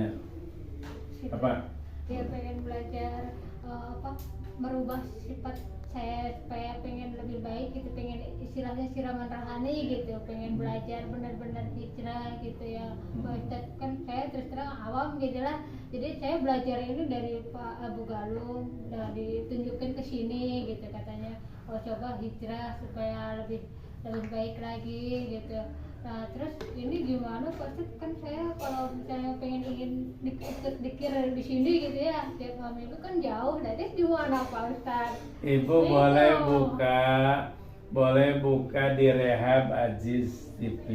tanya apa? Dia pengen belajar merubah sifat saya supaya pengen lebih baik gitu, pengen istilahnya siraman rohani gitu, pengen belajar benar-benar hijrah gitu ya. Pak Ustadz, kan saya terus terang awam gitu lah, jadi saya belajar ini dari Pak Abu Galung, udah ditunjukin ke sini gitu, katanya coba hijrah supaya lebih baik lagi gitu. Nah terus ini gimana Pak Ustadz, kan saya kalau misalnya ingin ikut dikir di sini gitu ya, tiap minggu kan jauh, jadi gimana Pak Ustadz? Ibu boleh buka di Rehab Aziz TV.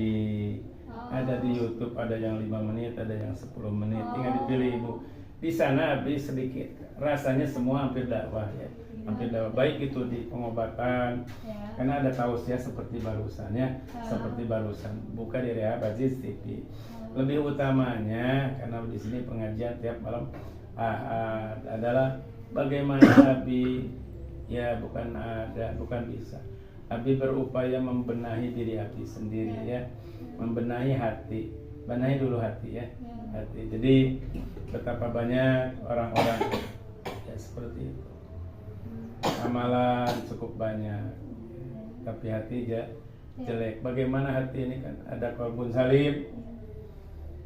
Ada di YouTube, ada yang 5 menit, ada yang 10 menit. Tinggal dipilih Ibu. Di sana habis sedikit. Rasanya semua hampir dakwah ya. Hampir dakwah, baik itu di pengobatan. Karena ada tausiah seperti barusan ya. Seperti barusan. Buka di Rehab Aziz TV. Lebih utamanya karena di sini pengajian tiap malam adalah bagaimana Abi ya, bukan bisa. Abi berupaya membenahi diri Abi sendiri ya, membenahi hati, benahi dulu hati ya, hati. Jadi betapa banyak orang-orang ya seperti itu, amalan cukup banyak, tapi hati jelek. Bagaimana hati ini kan ada kolbun salim,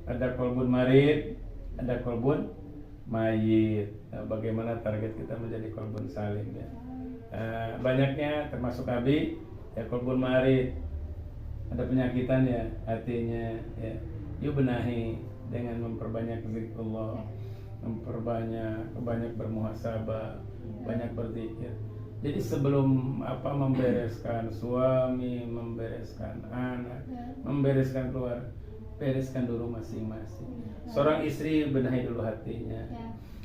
ada kolbun marid, ada kolbun mayit. Nah, bagaimana target kita menjadi kolbun salim ya? Banyaknya termasuk Abi ya kolbun marid, ada penyakitan ya hatinya ya. Yuk benahi dengan memperbanyak zikrullah, banyak bermuhasabah, banyak berzikir. Jadi sebelum membereskan suami, membereskan anak, membereskan keluarga, bereskan dulu masing-masing. Seorang istri benahi dulu hatinya,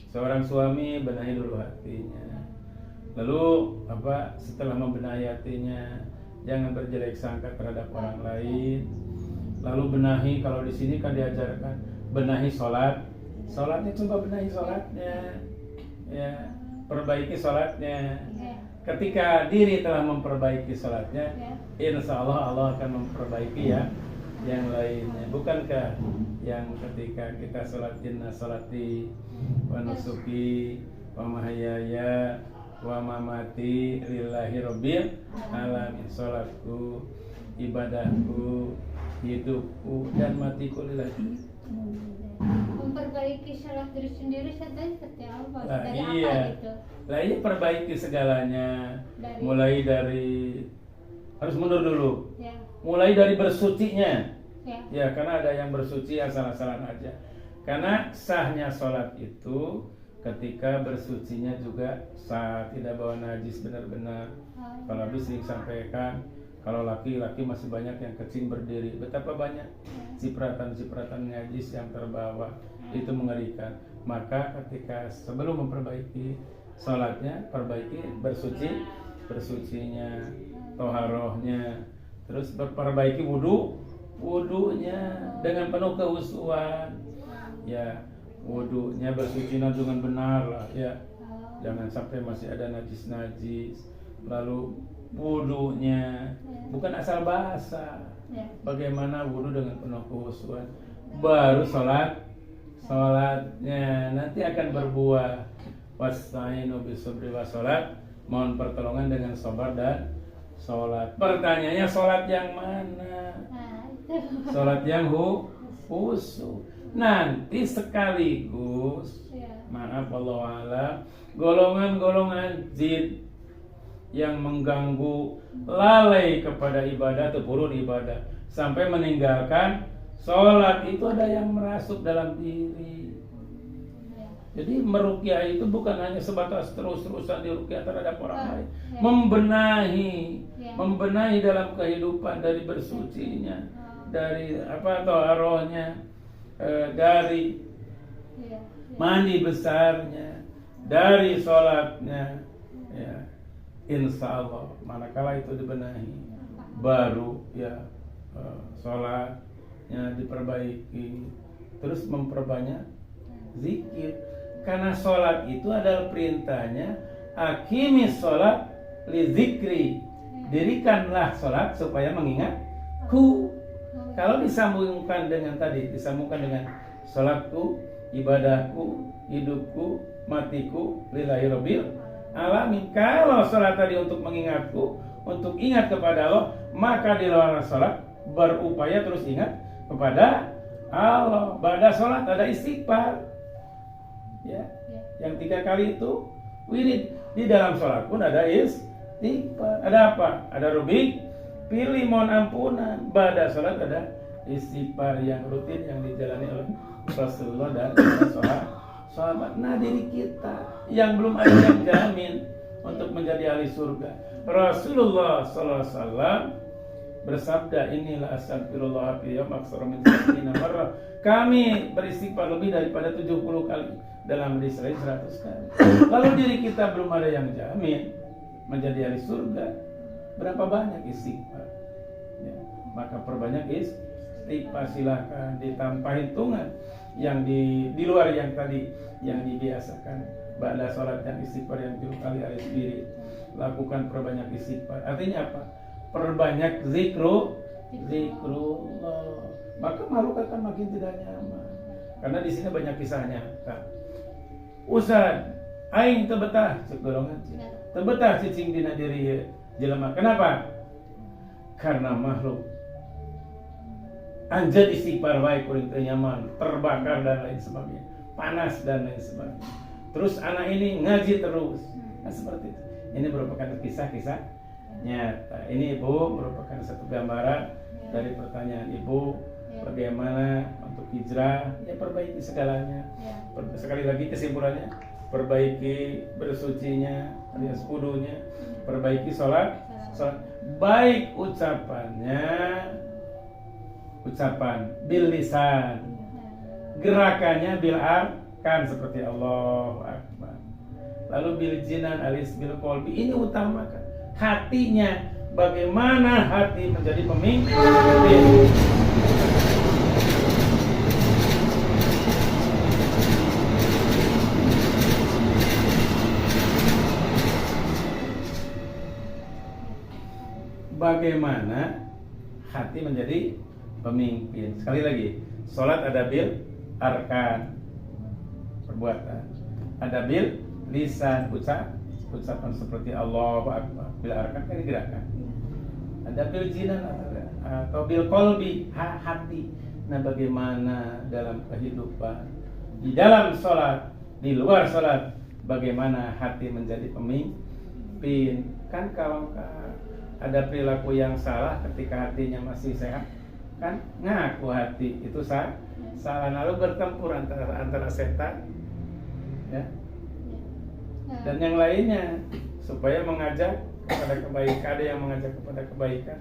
seorang suami benahi dulu hatinya. Lalu setelah membenahi hatinya, jangan berjelek sangka terhadap orang lain. Lalu benahi, kalau di sini kan diajarkan benahi sholatnya, coba benahi sholatnya, ya, perbaiki sholatnya. Ketika diri telah memperbaiki sholatnya, insya Allah akan memperbaiki ya yang lainnya. Bukankah yang ketika kita sholat inna sholati wa nusuki wa mahyaya wa mamati lillahi rabbil alamin, sholatku, ibadahku, hidupku dan matiku lillahi. Memperbaiki sholat diri sendiri seperti apa? Dari Iya. apa gitu? Lah iya, perbaiki segalanya. Mulai dari harus mundur dulu. Ya. Mulai dari bersucinya. Ya. Karena ada yang bersuci asal-asalan aja. Karena sahnya sholat itu ketika bersucinya juga sah, tidak bawa najis benar-benar. Kalau habis sering sampaikan, kalau laki-laki masih banyak yang kecil berdiri. Betapa banyak cipratan-cipratan najis yang terbawa. Itu mengerikan. Maka ketika sebelum memperbaiki sholatnya, perbaiki bersucinya, toharohnya, terus perbaiki wudunya dengan penuh kehusuan ya, wudunya bersucinya dengan benar lah ya, jangan sampai masih ada najis. Lalu wudunya bukan asal basah, bagaimana wudu dengan penuh kehusuan, baru sholatnya nanti akan berbuah. Wasta'inu bisabri wassalat, mohon pertolongan dengan sabar dan sholat. Pertanyaannya sholat yang mana? Sholat yang khusyuk. Nanti sekaligus, maaf wallahualam, golongan-golongan jin yang mengganggu, lalai kepada ibadah atau burun ibadah sampai meninggalkan sholat, itu ada yang merasuk dalam diri. Jadi meruqyah itu bukan hanya sebatas terus-terusan diruqyah terhadap orang lain, membenahi dalam kehidupan, dari bersucinya, dari toharohnya, dari mandi besarnya, dari sholatnya ya. Insya Allah manakala itu dibenahi, baru ya sholatnya diperbaiki, terus memperbanyak zikir. Karena sholat itu adalah perintahnya, aqimis sholat li zikri, dirikanlah sholat supaya mengingatku. Kalau disambungkan dengan sholatku ibadahku, hidupku, matiku lillahi rabbil alamin. Kalau sholat tadi untuk mengingatku, untuk ingat kepada Allah, maka di luar sholat berupaya terus ingat kepada Allah. Pada sholat ada istighfar, ya, yang 3 kali itu wirid. Di dalam sholat pun ada istighfar. Ada apa? Ada rubik, pilih mohon ampunan. Pada sholat ada istighfar yang rutin yang dijalani oleh Rasulullah dan sahabat. Nah, diri kita yang belum ada yang jamin untuk menjadi ahli surga. Rasulullah SAW bersabda, inilah astagfirullah fi yaum aktsara min 70 marrah. Kami beristighfar lebih daripada 70 kali, dalam hadis lain 100 kali. Lalu diri kita belum ada yang jamin menjadi ahli surga, berapa banyak istighfar? Ya, maka perbanyak istighfar, silahkan ditambah hitungan yang di luar yang tadi yang dibiasakan. Ba'da sholat yang istighfar yang 7 kali alias diri. Lakukan perbanyak istighfar. Artinya apa? Perbanyak zikrullah. Maka makhluk akan makin tidak nyaman. Karena di sini banyak kisahnya. Ustaz, aing teu betah cek golongan. Teu betah cicing dina diri jelema. Kenapa? Karena makhluk anjad istighfar baik kuring teu nyaman, terbakar dan lain sebagainya, panas dan lain sebagainya. Terus anak ini ngaji terus. Nah, seperti itu. Ini merupakan kisah-kisah nyata. Ini Ibu merupakan satu gambaran dari pertanyaan Ibu bagaimana untuk hijrah, ya perbaiki segalanya. Sekali lagi kesimpulannya, perbaiki bersucinya, alias wudunya, perbaiki sholat, baik ucapan bil lisan, gerakannya bil arkan seperti Allahu Akbar. Lalu bil jinan alias bil qalbi, ini utamakan hatinya, bagaimana hati menjadi pemimpin. Bagaimana hati menjadi pemimpin. Sekali lagi, sholat ada bil arkan, perbuatan. Ada bil lisan, ucapan seperti Allahu Akbar. Bil arkan kan gerakan. Ada bil jinan atau bil qalbi, hati. Nah, bagaimana dalam kehidupan, di dalam sholat, di luar sholat, bagaimana hati menjadi pemimpin. Kan kalau ada perilaku yang salah ketika hatinya masih sehat, kan ngaku hati itu salah, lalu bertempur antara setan, ya, dan yang lainnya, supaya mengajak kepada kebaikan. Ada yang mengajak kepada kebaikan,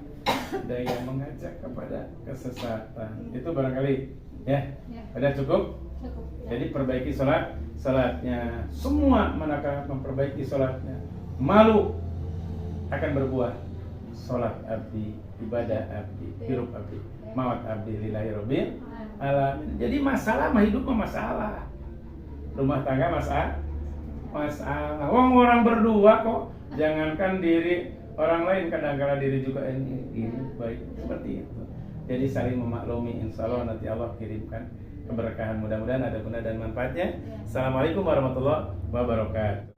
ada yang mengajak kepada kesesatan. Itu barangkali, ya. Ada cukup? Jadi perbaiki salatnya. Semua manakala memperbaiki salatnya, malu akan berbuah. Salat abdi, ibadah abdi, hirup abdi, maut abdi lillahi rabbil alamin. Jadi masalah mah hidup mah masalah. Rumah tangga masalah. Wong orang berdua kok, jangankan diri orang lain, kadang-kadang diri juga ini baik. Seperti itu. Jadi saling memaklumi, insyaallah nanti Allah kirimkan keberkahan. Mudah-mudahan ada guna dan manfaatnya. Assalamualaikum warahmatullahi wabarakatuh.